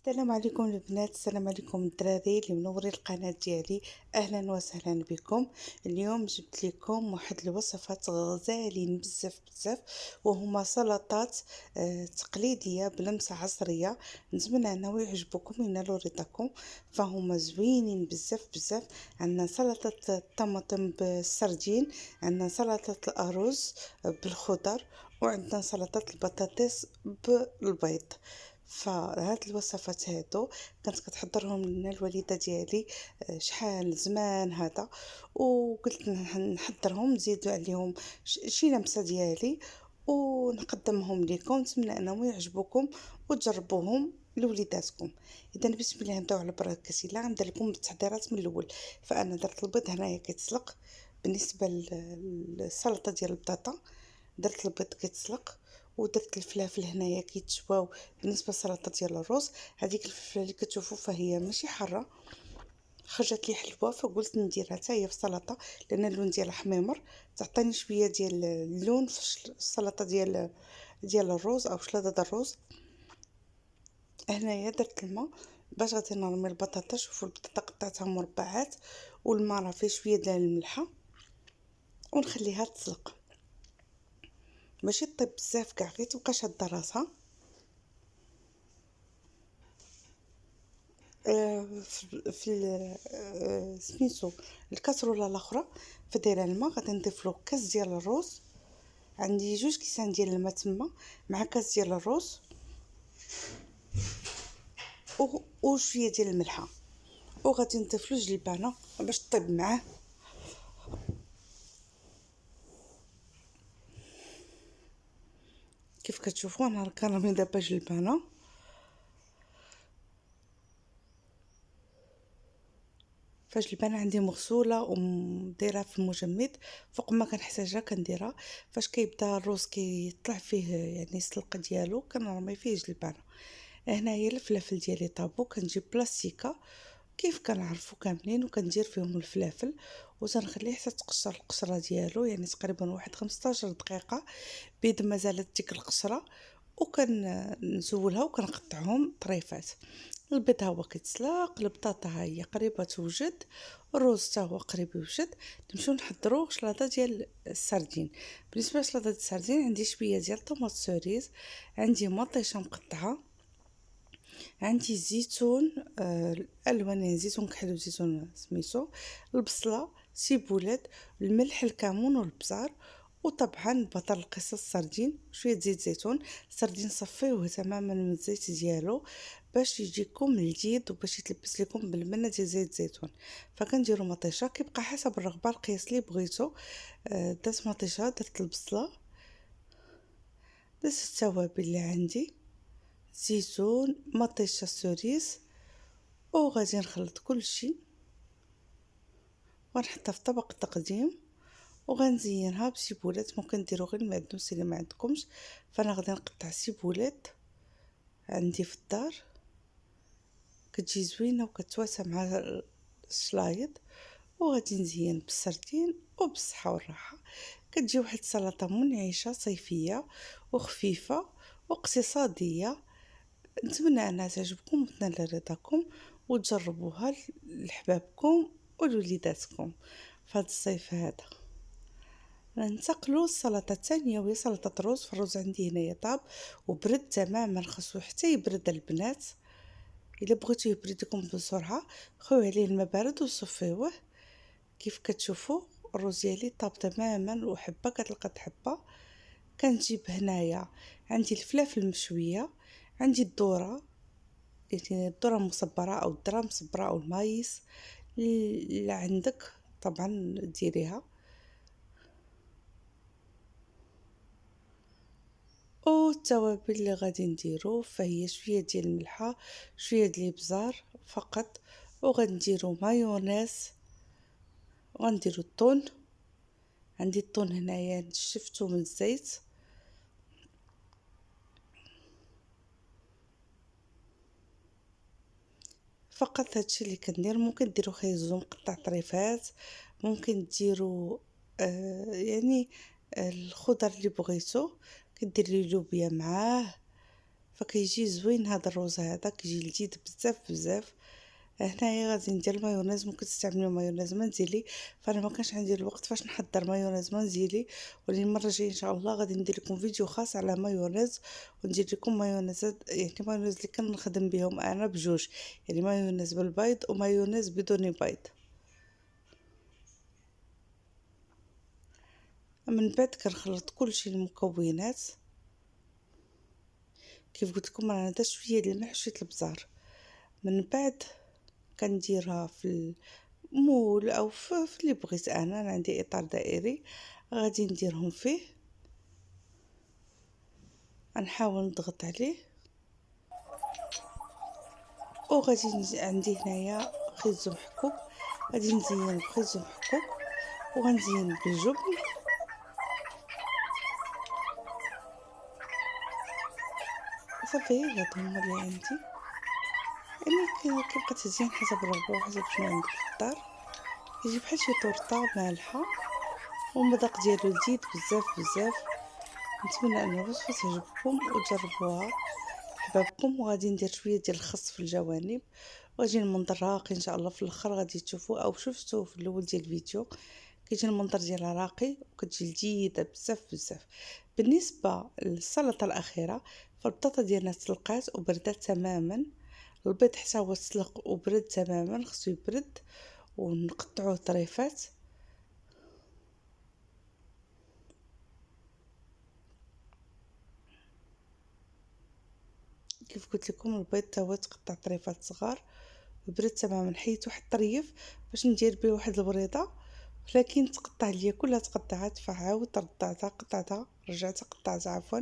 السلام عليكم البنات، السلام عليكم الدراري اللي منورين القناه ديالي. اهلا وسهلا بكم. اليوم جبت لكم واحد الوصفات غزالين بزاف بزاف، وهما سلطات تقليديه بلمسه عصريه. نتمنى انه يعجبكم وينالوا رضاكم، فهما زوينين بزاف بزاف. عندنا سلطه الطماطم بالسردين، عندنا سلطه الارز بالخضر، وعندنا سلطه البطاطس بالبيض. فهاد الوصفات هادو كانت كتحضرهم لنا الوالده ديالي شحال زمان هذا، وقلت نحضرهم نزيد عليهم شي لمسه ديالي ونقدمهم لكم. نتمنى انهم يعجبوكم وتجربوهم لوليداتكم. اذا بسم الله نبداو على بركه الله. غنبدا لكم بالتحضيرات من الاول. فانا درت البيض هنايا كيتسلق. بالنسبه للسلطه ديال البطاطا درت البيض كيتسلق، ودرت الفلافل هنايا كيتشواو. بالنسبه للسلطه ديال الرز، هذيك الفلفله اللي كتشوفوا فهي ماشي حاره، خرجت لي حلوه، فقلت نديرها حتى هي في السلطه لان اللون ديالها حميمر، تعطيني شويه ديال اللون في السلطه ديال الرز او سلطه الرز. هنايا درت الماء باش غادي نرمي البطاطا. شوفوا البطاطا قطعتها مربعات، والماء راه فيه شويه ديال الملحه، ونخليها تسلق ماشي طيب بزاف كاع، غير تبقى شاده راسها. في سميتو الكاسرونه الاخرى فدايره الماء، غادي نضيف له كاس ديال الرز. عندي 2 كيسان ديال الماء تما مع كاس ديال الرز وشويه ديال الملحه، وغادي نضيف له جلبانه باش طيب معاه. كيف كتشوفوا انا كنرمي دابا جلبانه. فالجلبانه عندي مغسوله ودايرها في المجمد، فوق ما كنحتاجها كنديرها. فاش كيبدا الروز كيطلع فيه يعني السلق ديالو كنرمي فيه جلبانه. هنايا الفلافل ديالي طابو، كنجيب بلاستيكه كيف كنعرفوا كاملين، وكندير فيهم الفلافل وتنخليه حتى تقشر القشره ديالو، يعني تقريبا واحد 15 دقيقه بيد ما زالت ديك القشره، وكنزولها وكنقطعهم طريفات. البيض ها هو كيتسلق، البطاطا ها هي قريبه توجد، الرز حتى هو قريب يوجد. نمشيو نحضروا شلاضه ديال السردين. بالنسبه لشلاضه السردين عندي شويه ديال طوماط سوريز، عندي مطيشه مقطعه، عندي زيتون الالوان، يعني زيتون كحل وزيتون سميتو، البصله، سيبولات، الملح، الكمون والبزار، وطبعا بطل القصص السردين، شويه زيت زيتون. السردين صفيوه تماما من الزيت ديالو باش يجيكم لذيذ وباش يتلبس لكم بالمنه ديال زيت زيتون. فكنديروا مطيشه كيبقى حسب الرغبه القياس اللي بغيتو. درت مطيشه، درت البصله، درت التوابل اللي عندي، زيتون، مطيشه، سوريس، وغادي نخلط كلشي ونحطها في طبق تقديم، وغنزينها بسيبولات. ممكن ديروا غير المعدنوس اللي ما عندكمش. فانا غادي نقطع سيبولات عندي في الدار، كتجي زوينه وكتواسى مع الشلايض، وغادي نزين بالسردين وبالصحه والراحه. كتجي واحد السلطه منعشه صيفيه وخفيفه واقتصاديه. نتمنى انها تعجبكم وتنال رضاكم، وتجربوها لحبابكم ولوليداتكم في هذا الصيف هذا. ننتقلوا للسلطه الثانيه وهي سلطه الرز. فالرز عندي هنايا طاب وبرد تماما، خاصو حتى يبرد البنات. الا بغيتو يبرد لكم بسرعه خويو عليه الماء بارد وصفيوه. كيف كتشوفوا الرز ديالي طاب تماما، وحبه كتلقى حبه. كنجيب هنايا عندي الفلافل المشويه، عندي الذره، يعني الذره مصبره او الذره مصبره او المايس اللي عندك طبعا ديريها، والتوابل اللي غادي نديرو فهي شويه ديال الملحه، شويه ديال الابزار فقط، وغنديرو مايونيز، وغنديرو الطون. عندي الطون هنايا شفتو من الزيت. فقط هادشي اللي كندير. ممكن ديرو خيزو مقطع طريفات، ممكن ديرو يعني الخضر اللي بغيتو. كديري لوبيا معاه، فكيجي زوين هذا الروز هذا، كيجي لذيذ بزاف بزاف. هنايا غادي ندير مايونيز، ممكن تستعملوا مايونيز منزلي، فانا ما كانش عندي الوقت فاش نحضر مايونيز منزلي، ولكن المره الجايه ان شاء الله غادي ندير لكم فيديو خاص على مايونيز، وندير لكم مايونيزات، يعني مايونيز اللي كنخدم بهم انا بجوج، يعني مايونيز بالبيض ومايونيز بدون بيض. من بعد كنخلط كلشي المكونات، كيف قلت لكم رانا درت شويه ديال الملح وشويه البزار. من بعد كنديرها في المول او في اللي بغيت انا عندي اطار دائري غادي نديرهم فيه، غنحاول نضغط عليه، وغادي عندي هنايا خيزو محكوك، غادي نزين بخيزو محكوك وغنزين بالجبن. صافي هادو هما اللي عندي، يعني كيبقى تزيين حسب الرغبه وحسب شنو عندك في الدار. كيجي بحال شي طورطه مالحه، والمذاق ديالو لذيذ بزاف بزاف. نتمنى ان الوصفه تعجبكم وتجربوها حبابكم. وغادي ندير شويه ديال الخس في الجوانب، وغادي المنظر راقي ان شاء الله. في الاخر غادي تشوفوا او شفتوا في الاول ديال الفيديو كيجي المنظر ديالها راقي وكتجي لذيذه بزاف بزاف. بالنسبه للسلطه الاخيره، فالبطاطا ديالنا تسلقات وبردات تماما، البيض حتى هو تسلق وبرد تماما، خصو يبرد ونقطعوه طريفات. كيف قلت لكم البيض تا هو تقطع طريفات صغار وبرد تماما، حيت واحد الطريف باش ندير به واحد البريضه، لكن تقطع ليا كلها تقطعات، فعاودت ردعتها قطعتها رجعت قطعتها عفوا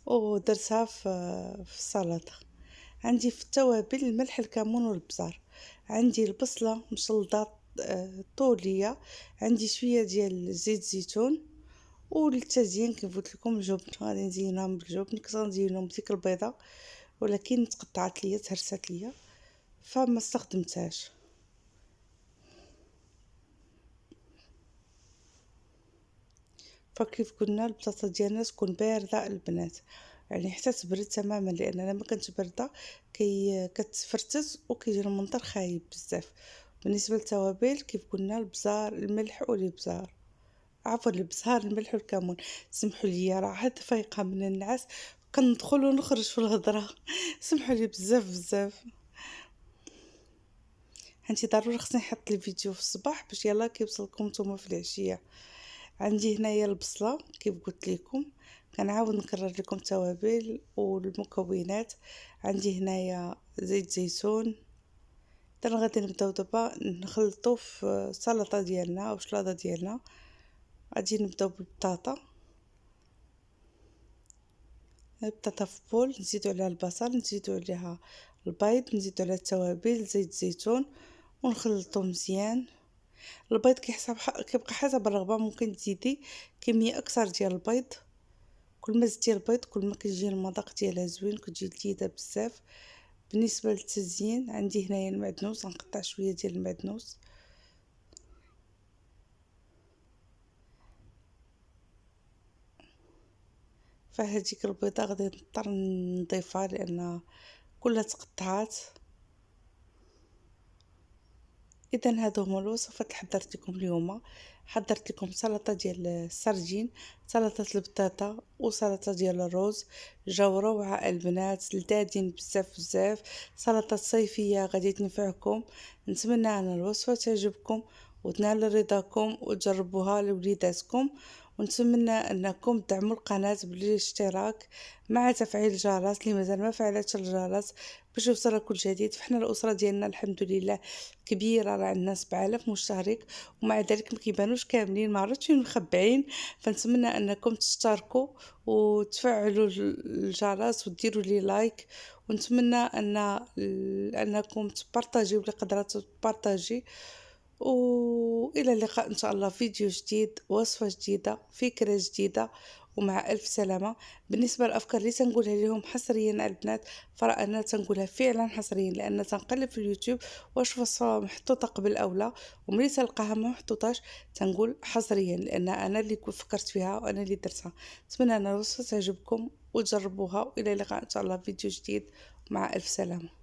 ودرتها في السلطه. عندي في التوابل الملح الكمون والبزار، عندي البصله مشلضه طوليه، عندي شويه ديال زيت زيتون، وللتزيين كيف قلت لكم الجبن غادي نزينهم بالجبن، كنت غنزينهم بديك البيضه ولكن تقطعت ليا تهرست ليا فما استخدمتهاش. فكيف قلنا البطاطا ديالنا تكون بارده البنات، يعني حتى تبرد تماما، لان لما كانت بارده كتفرتت وكيجي المنظر خايب بزاف. بالنسبه للتوابل كيف قلنا البزار الملح والابزار، عفوا البزار الملح والكمون. سمحوا لي راه عاد فايقه من النعاس كندخل ونخرج في الهضره سمحوا لي بزاف بزاف. هانتي ضروري خصني نحط الفيديو في الصباح باش يلا كيوصلكم نتوما في العشيه. عندي هنايا البصله كيف قلت لكم، كنعاود نكرر لكم التوابل والمكونات. عندي هنايا زيت زيتون. اذا غادي نبداو دابا نخلطو في السلطه ديالنا او الشلاضه ديالنا. غادي نبداو بالبطاطا، البطاطا في بول، نزيدو عليها البصل، نزيدو عليها البيض، نزيدو عليها التوابل زيت زيتون ونخلطو مزيان. البيض كيبقى حسب الرغبه، ممكن تزيدي كميه اكثر ديال البيض، كل ما زدتي البيض كل ما كيجي المذاق ديالها زوين كتجي لذيذه بزاف. بالنسبه للتزيين عندي هنايا المعدنوس، غنقطع شويه ديال المعدنوس. فهاديك البيضه غادي نضطر نضيفها لان كلها تقطعات. اذا هادو هما الوصفات اللي حضرت لكم اليوم. حضرت لكم سلطه ديال السردين، سلطه البطاطا، وسلطه ديال الرز. جاو روعه البنات، لذاذين بزاف بزاف، سلطه صيفيه غادي تنفعكم. نتمنى ان الوصفه تعجبكم وتنال رضاكم وتجربوها لوليداتكم، ونتمنى انكم تدعموا القناه بالاشتراك مع تفعيل الجرس اللي مازال ما فعلتش الجرس باش يوصلك كل جديد. فحنا الاسره ديالنا الحمد لله كبيره، راه عندنا 7000 مشترك، ومع ذلك ما كيبانوش كاملين، ما عرفتش فين مخبعين. فنتمنى انكم تشتركوا وتفعلوا الجرس وديروا لي لايك، ونتمنى انكم تبارطاجيو اللي قدرات تبارطاجي. والى اللقاء ان شاء الله، فيديو جديد، وصفه جديده، فكره جديده، ومع ألف سلامة. بالنسبة للأفكار اللي تنقولها لهم حصريا البنات، فراه انا تنقولها فعلا حصريا، لان تنقلب في اليوتيوب واش وصفه محطوطه قبل او لا، وملي تلقاها ما محطوطاش تنقول حصريا، لان انا اللي فكرت فيها وانا اللي درتها. نتمنى ان الوصفه تعجبكم وتجربوها، والى اللقاء ان شاء الله في فيديو جديد، مع الف سلامه.